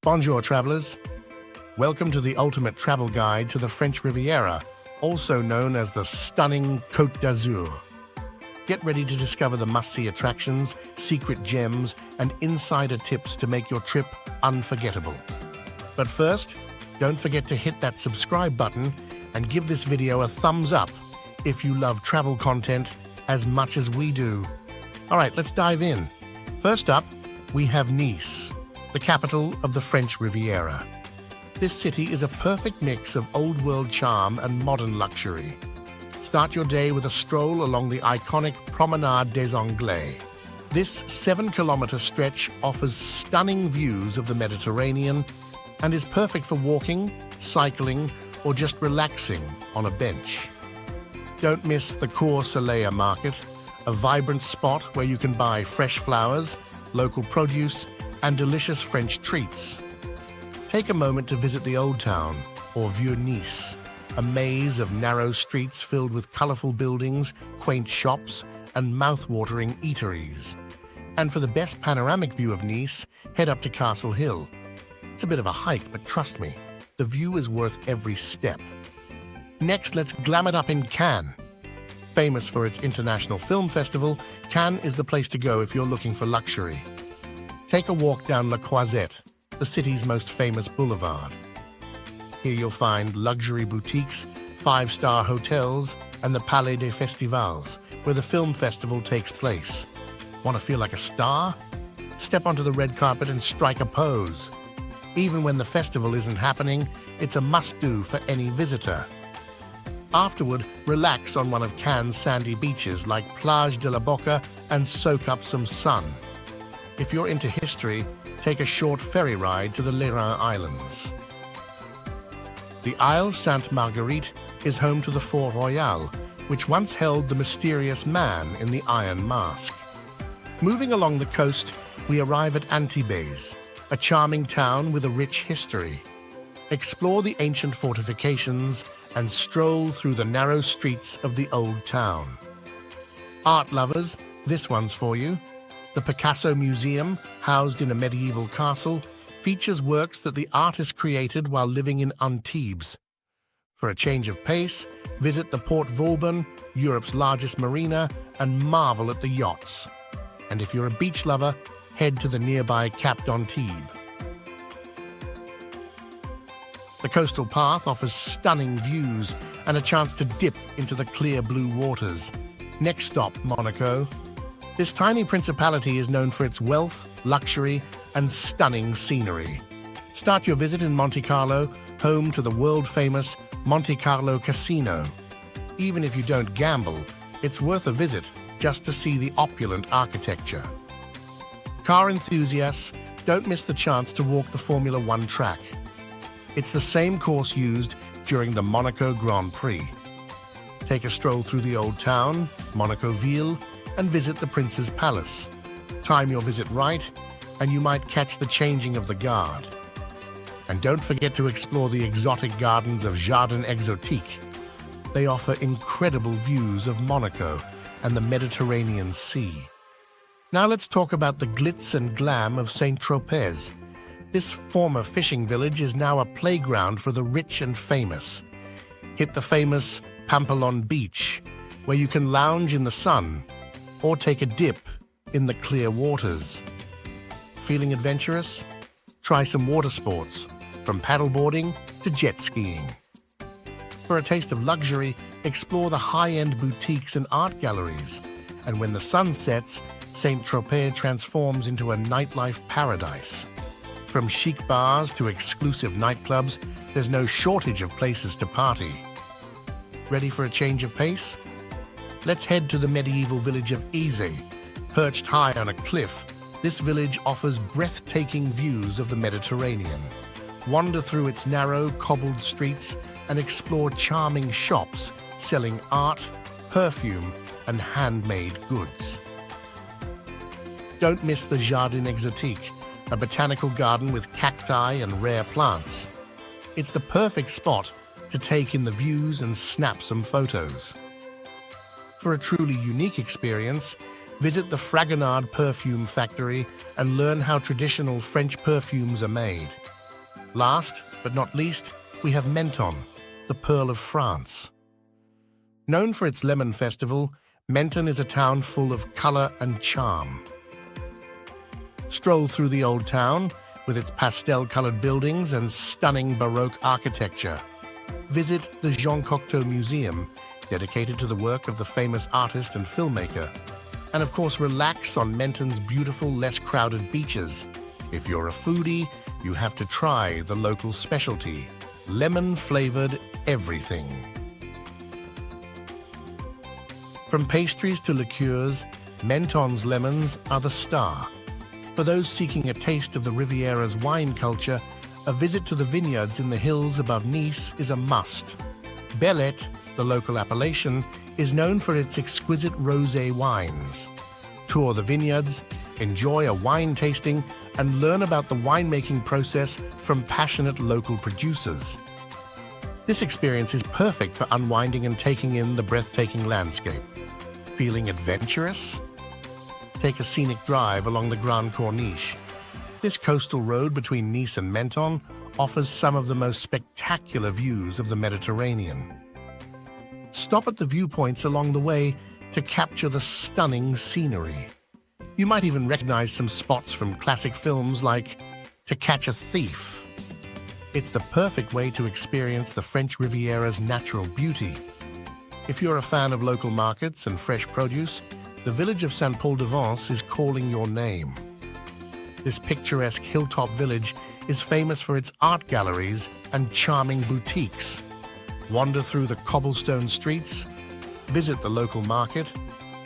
Bonjour, travelers. Welcome to the ultimate travel guide to the French Riviera, also known as the stunning Côte d'Azur. Get ready to discover the must-see attractions, secret gems, and insider tips to make your trip unforgettable. But first, don't forget to hit that subscribe button and give this video a thumbs up if you love travel content as much as we do. All right, let's dive in. First up, we have Nice, the capital of the French Riviera. This city is a perfect mix of old-world charm and modern luxury. Start your day with a stroll along the iconic Promenade des Anglais. This 7-kilometer stretch offers stunning views of the Mediterranean and is perfect for walking, cycling, or just relaxing on a bench. Don't miss the Cours Soleil market, a vibrant spot where you can buy fresh flowers, local produce, and delicious French treats. Take a moment to visit the Old Town, or Vieux Nice, a maze of narrow streets filled with colorful buildings, quaint shops, and mouth-watering eateries. And for the best panoramic view of Nice, head up to Castle Hill. It's a bit of a hike, but trust me, the view is worth every step. Next, let's glam it up in Cannes. Famous for its international film festival, Cannes is the place to go if you're looking for luxury. Take a walk down La Croisette, the city's most famous boulevard. Here you'll find luxury boutiques, 5-star hotels, and the Palais des Festivals, where the film festival takes place. Want to feel like a star? Step onto the red carpet and strike a pose. Even when the festival isn't happening, it's a must-do for any visitor. Afterward, relax on one of Cannes' sandy beaches like Plage de la Boca and soak up some sun. If you're into history, take a short ferry ride to the Lérins Islands. The Isle Sainte-Marguerite is home to the Fort Royal, which once held the mysterious man in the Iron Mask. Moving along the coast, we arrive at Antibes, a charming town with a rich history. Explore the ancient fortifications and stroll through the narrow streets of the old town. Art lovers, this one's for you. The Picasso Museum, housed in a medieval castle, features works that the artist created while living in Antibes. For a change of pace, visit the Port Vauban, Europe's largest marina, and marvel at the yachts. And if you're a beach lover, head to the nearby Cap d'Antibes. The coastal path offers stunning views and a chance to dip into the clear blue waters. Next stop, Monaco. This tiny principality is known for its wealth, luxury, and stunning scenery. Start your visit in Monte Carlo, home to the world-famous Monte Carlo Casino. Even if you don't gamble, it's worth a visit just to see the opulent architecture. Car enthusiasts, don't miss the chance to walk the Formula One track. It's the same course used during the Monaco Grand Prix. Take a stroll through the Old Town, Monaco Ville, and visit the Prince's Palace. Time your visit right, and you might catch the changing of the guard. And don't forget to explore the exotic gardens of Jardin Exotique. They offer incredible views of Monaco and the Mediterranean Sea. Now let's talk about the glitz and glam of Saint-Tropez. This former fishing village is now a playground for the rich and famous. Hit the famous Pampelon Beach, where you can lounge in the sun or take a dip in the clear waters. Feeling adventurous? Try some water sports, from paddleboarding to jet skiing. For a taste of luxury, explore the high-end boutiques and art galleries. And when the sun sets, Saint-Tropez transforms into a nightlife paradise. From chic bars to exclusive nightclubs, there's no shortage of places to party. Ready for a change of pace? Let's head to the medieval village of Ise. Perched high on a cliff, this village offers breathtaking views of the Mediterranean. Wander through its narrow, cobbled streets and explore charming shops selling art, perfume, and handmade goods. Don't miss the Jardin Exotique, a botanical garden with cacti and rare plants. It's the perfect spot to take in the views and snap some photos. For a truly unique experience, Visit the Fragonard perfume factory and learn how traditional French perfumes are made. Last but not least, we have Menton, the Pearl of France. Known for its lemon festival, Menton is a town full of color and charm. Stroll through the old town with its pastel-colored buildings and stunning Baroque architecture. Visit the Jean Cocteau Museum, dedicated to the work of the famous artist and filmmaker. And of course, relax on Menton's beautiful, less crowded beaches. If you're a foodie, you have to try the local specialty, lemon-flavored everything. From pastries to liqueurs, Menton's lemons are the star. For those seeking a taste of the Riviera's wine culture, a visit to the vineyards in the hills above Nice is a must. Bellet, the local appellation, is known for its exquisite rosé wines. Tour the vineyards, enjoy a wine tasting, and learn about the winemaking process from passionate local producers. This experience is perfect for unwinding and taking in the breathtaking landscape. Feeling adventurous? Take a scenic drive along the Grande Corniche. This coastal road between Nice and Menton offers some of the most spectacular views of the Mediterranean. Stop at the viewpoints along the way to capture the stunning scenery. You might even recognize some spots from classic films like To Catch a Thief. It's the perfect way to experience the French Riviera's natural beauty. If you're a fan of local markets and fresh produce, the village of Saint-Paul-de-Vence is calling your name. This picturesque hilltop village is famous for its art galleries and charming boutiques. Wander through the cobblestone streets, visit the local market,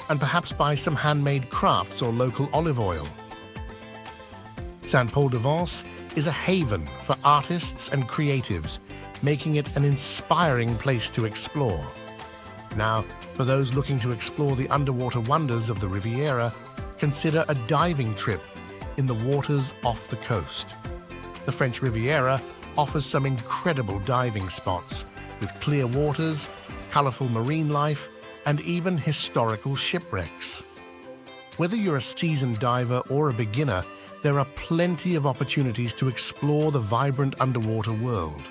and perhaps buy some handmade crafts or local olive oil. Saint-Paul-de-Vence is a haven for artists and creatives, making it an inspiring place to explore. Now, for those looking to explore the underwater wonders of the Riviera, consider a diving trip in the waters off the coast. The French Riviera offers some incredible diving spots with clear waters, colorful marine life, and even historical shipwrecks. Whether you're a seasoned diver or a beginner, there are plenty of opportunities to explore the vibrant underwater world.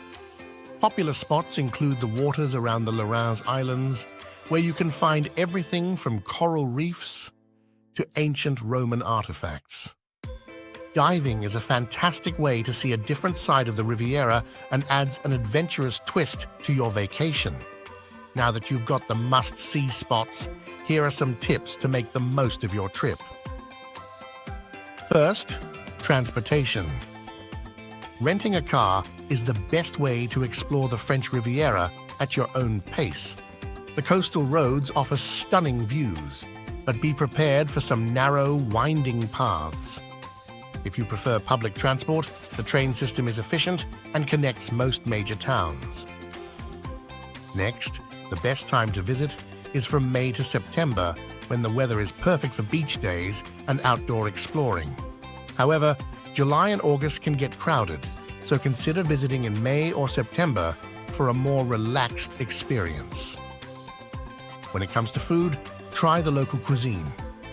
Popular spots include the waters around the Lorrains Islands, where you can find everything from coral reefs to ancient Roman artifacts. Diving is a fantastic way to see a different side of the Riviera and adds an adventurous twist to your vacation. Now that you've got the must-see spots, here are some tips to make the most of your trip. First, transportation. Renting a car is the best way to explore the French Riviera at your own pace. The coastal roads offer stunning views, but be prepared for some narrow, winding paths. If you prefer public transport, the train system is efficient and connects most major towns. Next, the best time to visit is from May to September, when the weather is perfect for beach days and outdoor exploring. However, July and August can get crowded, so consider visiting in May or September for a more relaxed experience. When it comes to food, try the local cuisine.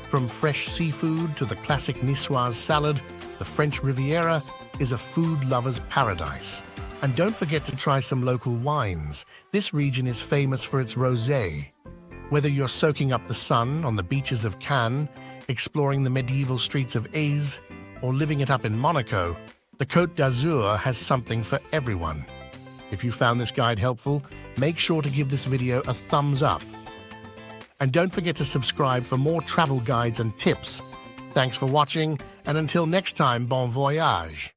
From fresh seafood to the classic niçoise salad, the French Riviera is a food lover's paradise. And don't forget to try some local wines. This region is famous for its rosé. Whether you're soaking up the sun on the beaches of Cannes, exploring the medieval streets of Aix, or living it up in Monaco, the Côte d'Azur has something for everyone. If you found this guide helpful, make sure to give this video a thumbs up. And don't forget to subscribe for more travel guides and tips. Thanks for watching, and until next time, bon voyage!